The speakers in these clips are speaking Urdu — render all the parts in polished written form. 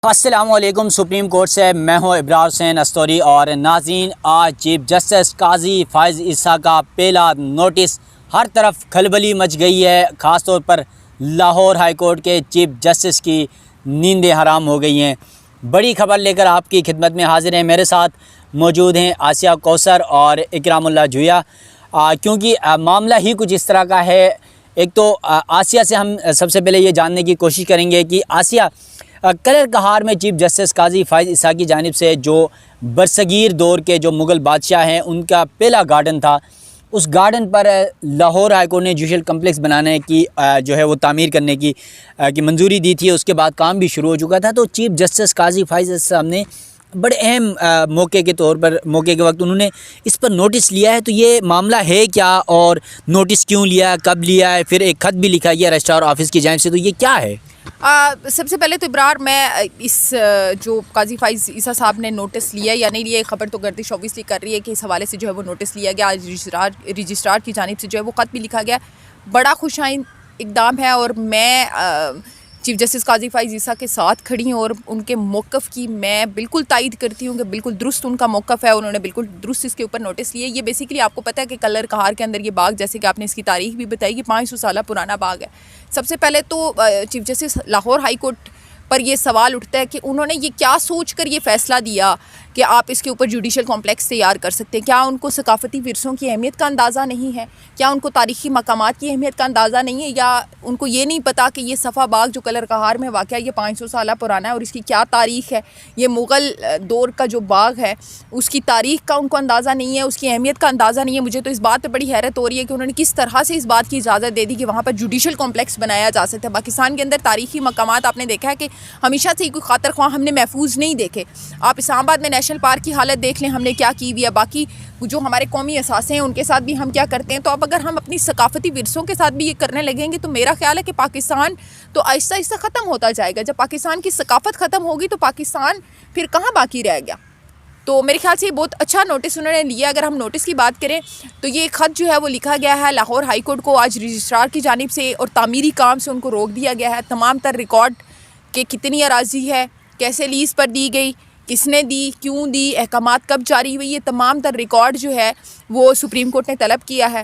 السلام علیکم۔ سپریم کورٹ سے میں ہوں ابرار حسین استوری اور ناظرین، آج چیف جسٹس قاضی فائز عیسیٰ کا پہلا نوٹس، ہر طرف کھلبلی مچ گئی ہے۔ خاص طور پر لاہور ہائی کورٹ کے چیف جسٹس کی نیندیں حرام ہو گئی ہیں۔ بڑی خبر لے کر آپ کی خدمت میں حاضر ہیں۔ میرے ساتھ موجود ہیں آسیہ کوثر اور اکرام اللہ جویا، کیونکہ معاملہ ہی کچھ اس طرح کا ہے۔ ایک تو آسیہ سے ہم سب سے پہلے یہ جاننے کی کوشش کریں گے کہ آسیہ، کلر کہار میں چیف جسٹس قاضی فائز عیسیٰ کی جانب سے جو برصغیر دور کے جو مغل بادشاہ ہیں ان کا پہلا گارڈن تھا، اس گارڈن پر لاہور ہائی کورٹ نے جوڈیشل کمپلیکس بنانے کی جو ہے وہ تعمیر کرنے کی منظوری دی تھی۔ اس کے بعد کام بھی شروع ہو چکا تھا، تو چیف جسٹس قاضی فائز عیسیٰ نے بڑے اہم موقع کے وقت انہوں نے اس پر نوٹس لیا ہے۔ تو یہ معاملہ ہے کیا، اور نوٹس کیوں لیا، کب لیا ہے؟ پھر ایک خط بھی لکھا گیا رجسٹرار آفس کی جانب سے، تو یہ کیا ہے؟ سب سے پہلے تو ابرار، میں اس جو قاضی فائز عیسیٰ صاحب نے نوٹس لیا یا نہیں لیا، خبر تو گردش اوبیسلی کر رہی ہے کہ اس حوالے سے جو ہے وہ نوٹس لیا گیا، رجسٹرار کی جانب سے جو ہے وہ خط بھی لکھا گیا۔ بڑا خوش آئند اقدام ہے، اور میں چیف جسٹس قاضی فائز عیسیٰ کے ساتھ کھڑی ہوں، اور ان کے موقف کی میں بالکل تائید کرتی ہوں کہ بالکل درست ان کا موقف ہے۔ انہوں نے بالکل درست اس کے اوپر نوٹس لیے۔ یہ بیسیکلی آپ کو پتہ ہے کہ کلر کہار کے اندر یہ باغ، جیسے کہ آپ نے اس کی تاریخ بھی بتائی، کہ 500 سالہ پرانا باغ ہے۔ سب سے پہلے تو chief justice Lahore high court پر یہ سوال اٹھتا ہے کہ انہوں نے یہ کیا سوچ کر یہ فیصلہ دیا کہ آپ اس کے اوپر جوڈیشل کمپلیکس تیار کر سکتے ہیں؟ کیا ان کو ثقافتی ورثوں کی اہمیت کا اندازہ نہیں ہے؟ کیا ان کو تاریخی مقامات کی اہمیت کا اندازہ نہیں ہے؟ یا ان کو یہ نہیں پتا کہ یہ صفا باغ جو کلر کہار میں واقع ہے یہ 500 سالہ پرانا ہے، اور اس کی کیا تاریخ ہے؟ یہ مغل دور کا جو باغ ہے اس کی تاریخ کا ان کو اندازہ نہیں ہے، اس کی اہمیت کا اندازہ نہیں ہے۔ مجھے تو اس بات پہ بڑی حیرت ہو رہی ہے کہ انہوں نے کس طرح سے اس بات کی اجازت دے دی کہ وہاں پر جوڈیشل کمپلیکس بنایا جا سکتا ہے۔ پاکستان کے اندر تاریخی مقامات آپ نے دیکھا ہے کہ ہمیشہ سے ہی کوئی خاطر خواہ ہم نے محفوظ نہیں دیکھے۔ آپ اسلام آباد میں نیشنل پارک کی حالت دیکھ لیں، ہم نے کیا کی ہوئی ہے۔ باقی جو ہمارے قومی اثاثے ہیں ان کے ساتھ بھی ہم کیا کرتے ہیں۔ تو اب اگر ہم اپنی ثقافتی ورثوں کے ساتھ بھی یہ کرنے لگیں گے تو میرا خیال ہے کہ پاکستان تو آہستہ آہستہ ختم ہوتا جائے گا۔ جب پاکستان کی ثقافت ختم ہوگی تو پاکستان پھر کہاں باقی رہ گیا؟ تو میرے خیال سے یہ بہت اچھا نوٹس انہوں نے لیا۔ اگر ہم نوٹس کی بات کریں تو یہ خط جو ہے وہ لکھا گیا ہے لاہور ہائی کورٹ کو آج رجسٹرار کی جانب سے، اور تعمیری کام سے ان کو روک دیا گیا ہے۔ تمام تر ریکارڈ کہ کتنی اراضی ہے، کیسے لیز پر دی گئی، کس نے دی، کیوں دی، احکامات کب جاری ہوئی، یہ تمام تر ریکارڈ جو ہے وہ سپریم کورٹ نے طلب کیا ہے۔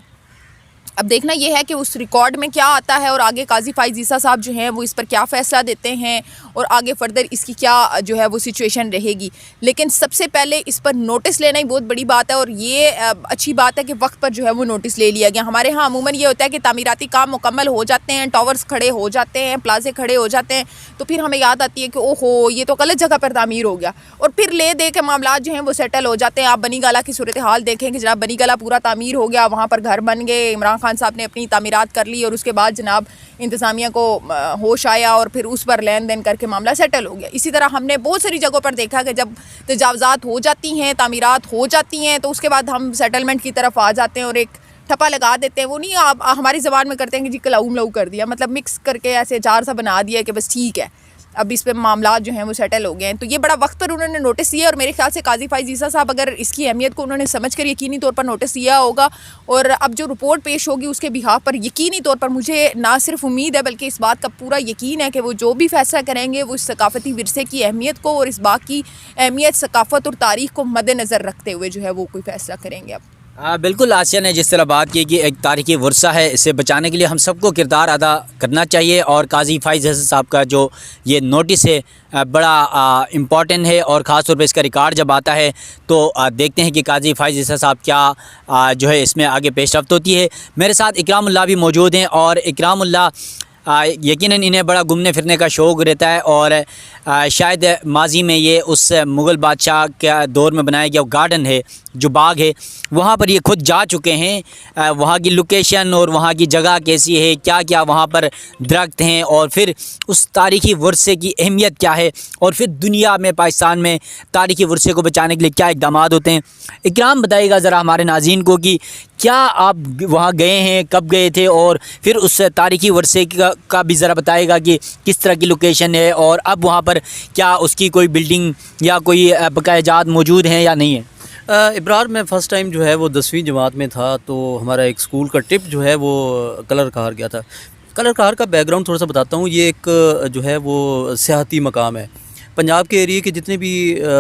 اب دیکھنا یہ ہے کہ اس ریکارڈ میں کیا آتا ہے، اور آگے قاضی فائز عیسیٰ صاحب جو ہیں وہ اس پر کیا فیصلہ دیتے ہیں، اور آگے فردر اس کی کیا جو ہے وہ سچویشن رہے گی۔ لیکن سب سے پہلے اس پر نوٹس لینا ہی بہت بڑی بات ہے، اور یہ اچھی بات ہے کہ وقت پر جو ہے وہ نوٹس لے لیا گیا۔ ہمارے ہاں عموماً یہ ہوتا ہے کہ تعمیراتی کام مکمل ہو جاتے ہیں، ٹاورز کھڑے ہو جاتے ہیں، پلازے کھڑے ہو جاتے ہیں، تو پھر ہمیں یاد آتی ہے کہ اوہو یہ تو غلط جگہ پر تعمیر ہو گیا، اور پھر لے دے کے معاملات جو ہیں وہ سیٹل ہو جاتے ہیں۔ آپ بنی گالہ کی صورتحال دیکھیں کہ جناب بنی گالہ پورا تعمیر ہو گیا، وہاں پر گھر بن گئے، عمران خان صاحب نے اپنی تعمیرات کر لی، اور اس کے بعد جناب انتظامیہ کو ہوش آیا اور پھر اس پر لین دین کر کے معاملہ سیٹل ہو گیا۔ اسی طرح ہم نے بہت ساری جگہوں پر دیکھا کہ جب تجاوزات ہو جاتی ہیں، تعمیرات ہو جاتی ہیں، تو اس کے بعد ہم سیٹلمنٹ کی طرف آ جاتے ہیں اور ایک ٹھپا لگا دیتے ہیں۔ وہ نہیں آپ ہماری زبان میں کرتے ہیں کہ جی کلاؤ ملاؤ کر دیا، مطلب مکس کر کے ایسے چار سا بنا دیا کہ بس ٹھیک ہے، اب اس پہ معاملات جو ہیں وہ سیٹل ہو گئے ہیں۔ تو یہ بڑا وقت پر انہوں نے نوٹس دیا، اور میرے خیال سے قاضی فائز عیسیٰ صاحب اگر اس کی اہمیت کو انہوں نے سمجھ کر یقینی طور پر نوٹس دیا ہوگا، اور اب جو رپورٹ پیش ہوگی اس کے بہاف پر یقینی طور پر مجھے نہ صرف امید ہے بلکہ اس بات کا پورا یقین ہے کہ وہ جو بھی فیصلہ کریں گے وہ اس ثقافتی ورثے کی اہمیت کو اور اس باغ کی اہمیت، ثقافت اور تاریخ کو مد نظر رکھتے ہوئے جو ہے وہ کوئی فیصلہ کریں گے۔ اب بالکل آسیہ نے جس طرح بات کی کہ ایک تاریخی ورثہ ہے، اسے بچانے کے لیے ہم سب کو کردار ادا کرنا چاہیے، اور قاضی فائز عیسیٰ صاحب کا جو یہ نوٹس ہے بڑا امپورٹنٹ ہے، اور خاص طور پہ اس کا ریکارڈ جب آتا ہے تو دیکھتے ہیں کہ قاضی فائز عیسیٰ صاحب کیا جو ہے اس میں آگے پیش رفت ہوتی ہے۔ میرے ساتھ اکرام اللہ بھی موجود ہیں، اور اکرام اللہ یقیناً انہیں بڑا گھومنے پھرنے کا شوق رہتا ہے، اور شاید ماضی میں یہ اس مغل بادشاہ کے دور میں بنایا گیا گارڈن ہے، جو باغ ہے، وہاں پر یہ خود جا چکے ہیں۔ وہاں کی لوکیشن اور وہاں کی جگہ کیسی ہے، کیا کیا وہاں پر درخت ہیں، اور پھر اس تاریخی ورثے کی اہمیت کیا ہے، اور پھر دنیا میں پاکستان میں تاریخی ورثے کو بچانے کے لیے کیا اقدامات ہوتے ہیں۔ اکرام بتائیے گا ذرا ہمارے ناظرین کو کہ کیا آپ وہاں گئے ہیں، کب گئے تھے، اور پھر اس تاریخی ورثے کا بھی ذرا بتائے گا کہ کس طرح کی لوکیشن ہے، اور اب وہاں پر کیا اس کی کوئی بلڈنگ یا کوئی بقایا جات موجود ہیں یا نہیں ہے۔ ابرار میں فرسٹ ٹائم جو ہے وہ 10ویں جماعت میں تھا، تو ہمارا ایک اسکول کا ٹرپ جو ہے وہ کلر کہار گیا تھا۔ کلر کہار کا بیک گراؤنڈ تھوڑا سا بتاتا ہوں۔ یہ ایک جو ہے وہ سیاحتی مقام ہے، پنجاب کے ایریے کے جتنے بھی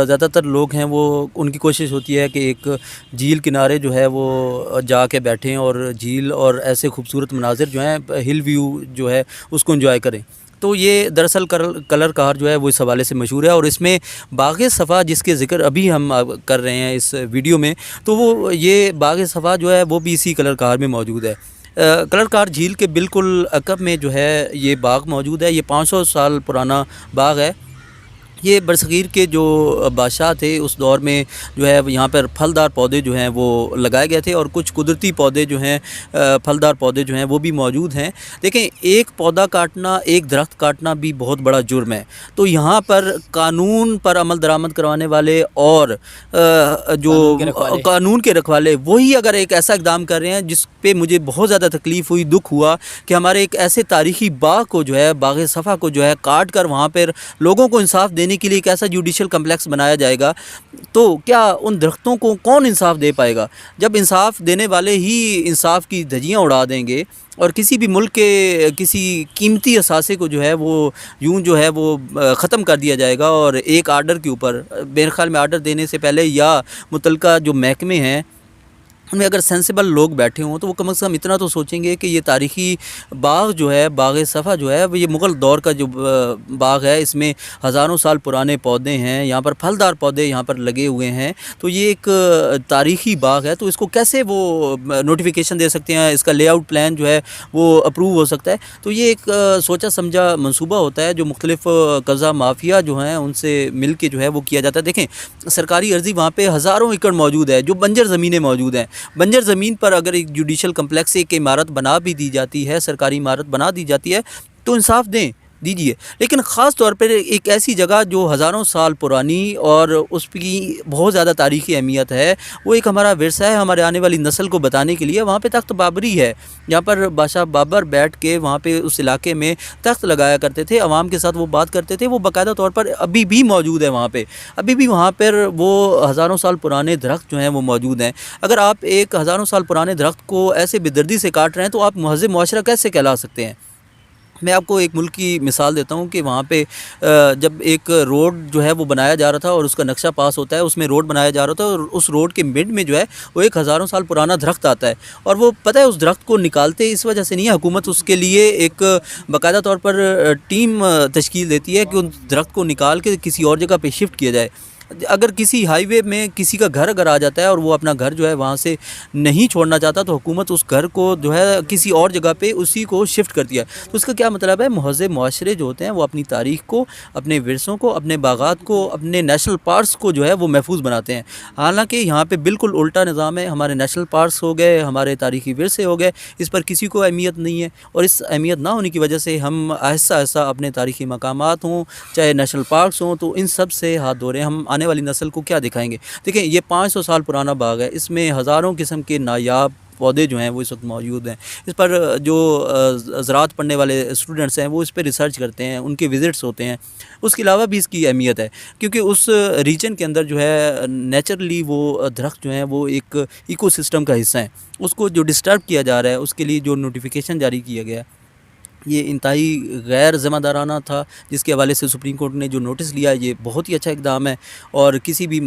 زیادہ تر لوگ ہیں وہ ان کی کوشش ہوتی ہے کہ ایک جھیل کنارے جو ہے وہ جا کے بیٹھیں اور جھیل اور ایسے خوبصورت مناظر جو ہیں ہل ویو جو ہے اس کو انجوائے کریں. تو یہ دراصل کلر کار جو ہے وہ اس حوالے سے مشہور ہے, اور اس میں باغ صفا جس کے ذکر ابھی ہم کر رہے ہیں اس ویڈیو میں, تو وہ یہ باغ صفا جو ہے وہ بھی اسی کلر کار میں موجود ہے. کلر کار جھیل کے بالکل عقب میں جو ہے یہ باغ موجود ہے. یہ 500 سال پرانا باغ ہے. یہ برصغیر کے جو بادشاہ تھے اس دور میں جو ہے یہاں پر پھلدار پودے جو ہیں وہ لگائے گئے تھے, اور کچھ قدرتی پودے جو ہیں پھلدار پودے جو ہیں وہ بھی موجود ہیں. دیکھیں, ایک پودا کاٹنا, ایک درخت کاٹنا بھی بہت بڑا جرم ہے. تو یہاں پر قانون پر عمل درآمد کروانے والے اور جو قانون کے رکھوالے وہی اگر ایک ایسا اقدام کر رہے ہیں جس پہ مجھے بہت زیادہ تکلیف ہوئی, دکھ ہوا کہ ہمارے ایک ایسے تاریخی باغ کو جو ہے باغ صفا کو جو ہے کاٹ کر وہاں پر لوگوں کو انصاف دینے کے لیے ایک ایسا جوڈیشل کمپلیکس بنایا جائے گا, تو کیا ان درختوں کو کون انصاف دے پائے گا؟ جب انصاف دینے والے ہی انصاف کی دھجیاں اڑا دیں گے اور کسی بھی ملک کے کسی قیمتی اثاثے کو جو ہے وہ یوں جو ہے وہ ختم کر دیا جائے گا, اور ایک آرڈر کے اوپر, میرے خیال میں آرڈر دینے سے پہلے یا متعلقہ جو محکمے ہیں ان میں اگر سینسیبل لوگ بیٹھے ہوں تو وہ کم از کم اتنا تو سوچیں گے کہ یہ تاریخی باغ جو ہے باغ صفا جو ہے وہ یہ مغل دور کا جو باغ ہے, اس میں ہزاروں سال پرانے پودے ہیں, یہاں پر پھلدار پودے یہاں پر لگے ہوئے ہیں, تو یہ ایک تاریخی باغ ہے. تو اس کو کیسے وہ نوٹیفیکیشن دے سکتے ہیں, اس کا لے آؤٹ پلان جو ہے وہ اپروو ہو سکتا ہے؟ تو یہ ایک سوچا سمجھا منصوبہ ہوتا ہے جو مختلف قبضہ مافیا جو ہیں ان سے مل کے جو ہے وہ کیا جاتا ہے. دیکھیں, سرکاری عرضی وہاں پہ ہزاروں ایکڑ موجود ہے جو بنجر زمینیں موجود ہیں. بنجر زمین پر اگر ایک جوڈیشل کمپلیکس ایک عمارت بنا بھی دی جاتی ہے, سرکاری عمارت بنا دی جاتی ہے, تو انصاف دیجیے. لیکن خاص طور پر ایک ایسی جگہ جو ہزاروں سال پرانی اور اس کی بہت زیادہ تاریخی اہمیت ہے, وہ ایک ہمارا ورثہ ہے ہمارے آنے والی نسل کو بتانے کے لیے. وہاں پہ تخت بابری ہے, یہاں پر بادشاہ بابر بیٹھ کے وہاں پہ اس علاقے میں تخت لگایا کرتے تھے, عوام کے ساتھ وہ بات کرتے تھے. وہ باقاعدہ طور پر ابھی بھی موجود ہے وہاں پہ, ابھی بھی وہاں پر وہ ہزاروں سال پرانے درخت جو ہیں وہ موجود ہیں. اگر آپ ایک ہزاروں سال پرانے درخت کو ایسے بے دردی سے کاٹ رہے ہیں تو آپ مہذب معاشرہ کیسے کہلا سکتے ہیں؟ میں آپ کو ایک ملک کی مثال دیتا ہوں کہ وہاں پہ جب ایک روڈ جو ہے وہ بنایا جا رہا تھا اور اس کا نقشہ پاس ہوتا ہے, اس میں روڈ بنایا جا رہا تھا, اور اس روڈ کے مڈ میں جو ہے وہ ایک ہزاروں سال پرانا درخت آتا ہے. اور وہ پتہ ہے اس درخت کو نکالتے اس وجہ سے نہیں ہے, حکومت اس کے لیے ایک باقاعدہ طور پر ٹیم تشکیل دیتی ہے کہ ان درخت کو نکال کے کسی اور جگہ پہ شفٹ کیا جائے. اگر کسی ہائی وے میں کسی کا گھر اگر آ جاتا ہے اور وہ اپنا گھر جو ہے وہاں سے نہیں چھوڑنا چاہتا, تو حکومت اس گھر کو جو ہے کسی اور جگہ پہ اسی کو شفٹ کرتی ہے. تو اس کا کیا مطلب ہے؟ مہذب معاشرے جو ہوتے ہیں وہ اپنی تاریخ کو, اپنے ورثوں کو, اپنے باغات کو, اپنے نیشنل پارکس کو جو ہے وہ محفوظ بناتے ہیں. حالانکہ یہاں پہ بالکل الٹا نظام ہے. ہمارے نیشنل پارکس ہو گئے, ہمارے تاریخی ورثے ہو گئے, اس پر کسی کو اہمیت نہیں ہے, اور اس اہمیت نہ ہونے کی وجہ سے ہم آہستہ آہستہ اپنے تاریخی مقامات ہوں چاہے نیشنل پارکس ہوں تو ان سب سے ہاتھ دھو رہے ہیں. ہم آنے والی نسل کو کیا دکھائیں گے؟ دیکھیں, یہ 500 سال پرانا باغ ہے, اس میں ہزاروں قسم کے نایاب پودے جو ہیں وہ اس وقت موجود ہیں. اس پر جو زراعت پڑھنے والے اسٹوڈنٹس ہیں وہ اس پہ ریسرچ کرتے ہیں, ان کے وزٹس ہوتے ہیں. اس کے علاوہ بھی اس کی اہمیت ہے کیونکہ اس ریجن کے اندر جو ہے نیچرلی وہ درخت جو ہیں وہ ایک ایکو سسٹم کا حصہ ہیں. اس کو جو ڈسٹرب کیا جا رہا ہے اس کے لیے جو نوٹیفیکیشن جاری کیا گیا ہے یہ انتہائی غیر ذمہ دارانہ تھا, جس کے حوالے سے سپریم کورٹ نے جو نوٹس لیا یہ بہت ہی اچھا اقدام ہے, اور کسی بھی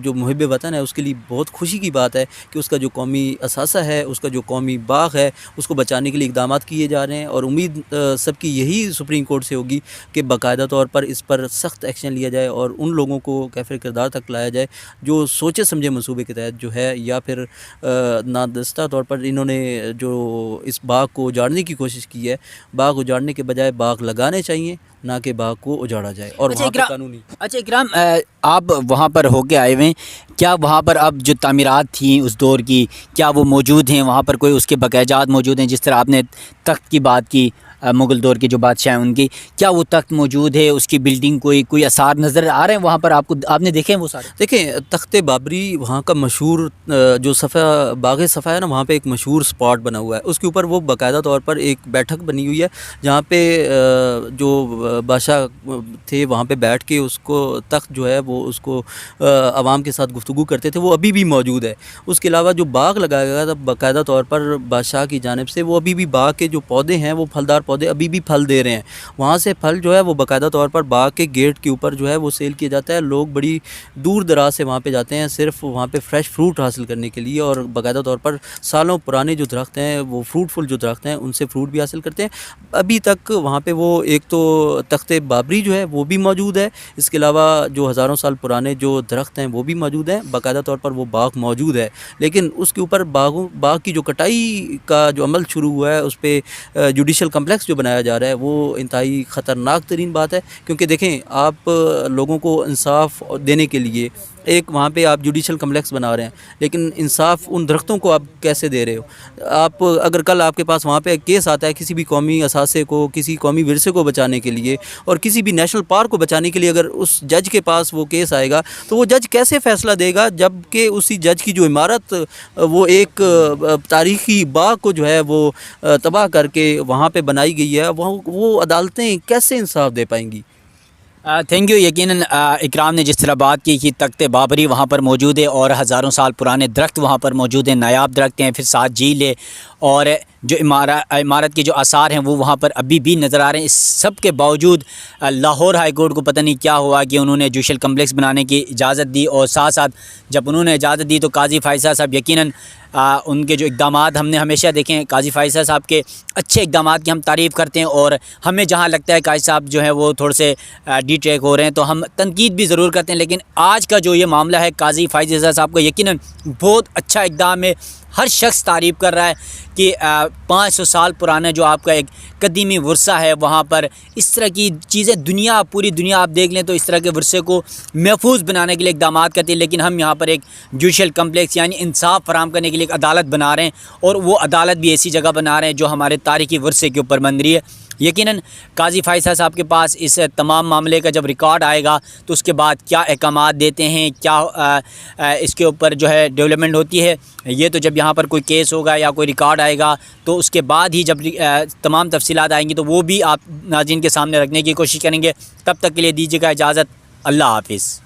جو محب وطن ہے اس کے لیے بہت خوشی کی بات ہے کہ اس کا جو قومی اثاثہ ہے, اس کا جو قومی باغ ہے, اس کو بچانے کے لیے اقدامات کیے جا رہے ہیں. اور امید سب کی یہی سپریم کورٹ سے ہوگی کہ باقاعدہ طور پر اس پر سخت ایکشن لیا جائے اور ان لوگوں کو کیفر کردار تک لایا جائے جو سوچے سمجھے منصوبے کے تحت جو ہے یا پھر نادستہ طور پر انہوں نے جو اس باغ کو اجاڑنے کی کوشش کی ہے. باغ اجاڑنے کے بجائے باغ لگانے چاہیے, نہ کہ باغ کو اجاڑا جائے. اور وہاں پہ قانونی. اچھا اکرام, آپ وہاں پر ہو کے آئے ہوئے ہیں, کیا وہاں پر اب جو تعمیرات تھیں اس دور کی کیا وہ موجود ہیں؟ وہاں پر کوئی اس کے بقایات موجود ہیں؟ جس طرح آپ نے تخت کی بات کی, مغل دور کے جو بادشاہ ہیں ان کی, کیا وہ تخت موجود ہے؟ اس کی بلڈنگ کوئی آثار نظر آ رہے ہیں وہاں پر آپ کو؟ آپ نے دیکھے ہیں وہ سارے؟ دیکھیں, تخت بابری وہاں کا مشہور جو باغ صفا ہے نا, وہاں پہ ایک مشہور سپاٹ بنا ہوا ہے. اس کے اوپر وہ باقاعدہ طور پر ایک بیٹھک بنی ہوئی ہے جہاں پہ جو بادشاہ تھے وہاں پہ بیٹھ کے اس کو تخت جو ہے وہ اس کو عوام کے ساتھ گفتگو کرتے تھے, وہ ابھی بھی موجود ہے. اس کے علاوہ جو باغ لگایا گیا تھا باقاعدہ طور پر بادشاہ کی جانب سے, وہ ابھی بھی باغ کے جو پودے ہیں وہ پھلدار پودے ابھی بھی پھل دے رہے ہیں. وہاں سے پھل جو ہے وہ باقاعدہ طور پر باغ کے گیٹ کے اوپر جو ہے وہ سیل کیا جاتا ہے. لوگ بڑی دور دراز سے وہاں پہ جاتے ہیں صرف وہاں پہ فریش فروٹ حاصل کرنے کے لیے, اور باقاعدہ طور پر سالوں پرانے جو درخت ہیں وہ فروٹفل جو درخت ہیں ان سے فروٹ بھی حاصل کرتے ہیں. ابھی تک وہاں پہ وہ ایک تو تخت بابری جو ہے وہ بھی موجود ہے, اس کے علاوہ جو ہزاروں سال پرانے جو درخت ہیں وہ بھی موجود ہیں. باقاعدہ طور پر وہ باغ موجود ہے, لیکن اس کے اوپر باغ کی جو کٹائی کا جو عمل شروع ہوا ہے اس پہ جوڈیشل کمپلیکس جو بنایا جا رہا ہے وہ انتہائی خطرناک ترین بات ہے. کیونکہ دیکھیں آپ لوگوں کو انصاف دینے کے لیے ایک وہاں پہ آپ جوڈیشل کمپلیکس بنا رہے ہیں, لیکن انصاف ان درختوں کو آپ کیسے دے رہے ہو؟ آپ اگر کل آپ کے پاس وہاں پہ کیس آتا ہے کسی بھی قومی اثاثے کو, کسی قومی ورثے کو بچانے کے لیے اور کسی بھی نیشنل پارک کو بچانے کے لیے, اگر اس جج کے پاس وہ کیس آئے گا تو وہ جج کیسے فیصلہ دے گا جب کہ اسی جج کی جو عمارت وہ ایک تاریخی باغ کو جو ہے وہ تباہ کر کے وہاں پہ بنائی گئی ہے, وہ عدالتیں کیسے انصاف دے پائیں گی؟ Thank you. یقیناً اکرام نے جس طرح بات کی کہ تخت بابری وہاں پر موجود ہے اور ہزاروں سال پرانے درخت وہاں پر موجود ہیں, نایاب درخت ہیں, پھر ساتھ جھیل ہے, اور جو عمارت کے جو آثار ہیں وہ وہاں پر ابھی بھی نظر آ رہے ہیں. اس سب کے باوجود لاہور ہائی کورٹ کو پتہ نہیں کیا ہوا کہ انہوں نے جوڈیشل کمپلیکس بنانے کی اجازت دی, اور ساتھ ساتھ جب انہوں نے اجازت دی تو قاضی فائزہ صاحب یقیناً ان کے جو اقدامات ہم نے ہمیشہ دیکھیں, قاضی فائزہ صاحب کے اچھے اقدامات کی ہم تعریف کرتے ہیں, اور ہمیں جہاں لگتا ہے قاضی صاحب جو ہیں وہ تھوڑے سے ڈی ٹریک ہو رہے ہیں تو ہم تنقید بھی ضرور کرتے ہیں. لیکن آج کا جو یہ معاملہ ہے قاضی فائزہ صاحب کا یقیناً بہت اچھا اقدام ہے. ہر شخص تعریف کر رہا ہے کہ 500 سال پرانا جو آپ کا ایک قدیمی ورثہ ہے وہاں پر اس طرح کی چیزیں پوری دنیا آپ دیکھ لیں تو اس طرح کے ورثے کو محفوظ بنانے کے لیے اقدامات کرتے ہیں, لیکن ہم یہاں پر ایک جوڈیشل کمپلیکس یعنی انصاف فراہم کرنے کے لیے ایک عدالت بنا رہے ہیں, اور وہ عدالت بھی ایسی جگہ بنا رہے ہیں جو ہمارے تاریخی ورثے کے اوپر بن رہی ہے. یقیناً قاضی فائزہ صاحب کے پاس اس تمام معاملے کا جب ریکارڈ آئے گا تو اس کے بعد کیا احکامات دیتے ہیں, کیا اس کے اوپر جو ہے ڈیولپمنٹ ہوتی ہے, یہ تو جب یہاں پر کوئی کیس ہوگا یا کوئی ریکارڈ آئے گا تو اس کے بعد ہی جب تمام تفصیلات آئیں گی تو وہ بھی آپ ناظرین کے سامنے رکھنے کی کوشش کریں گے. تب تک کے لیے دیجیے گا اجازت. اللہ حافظ.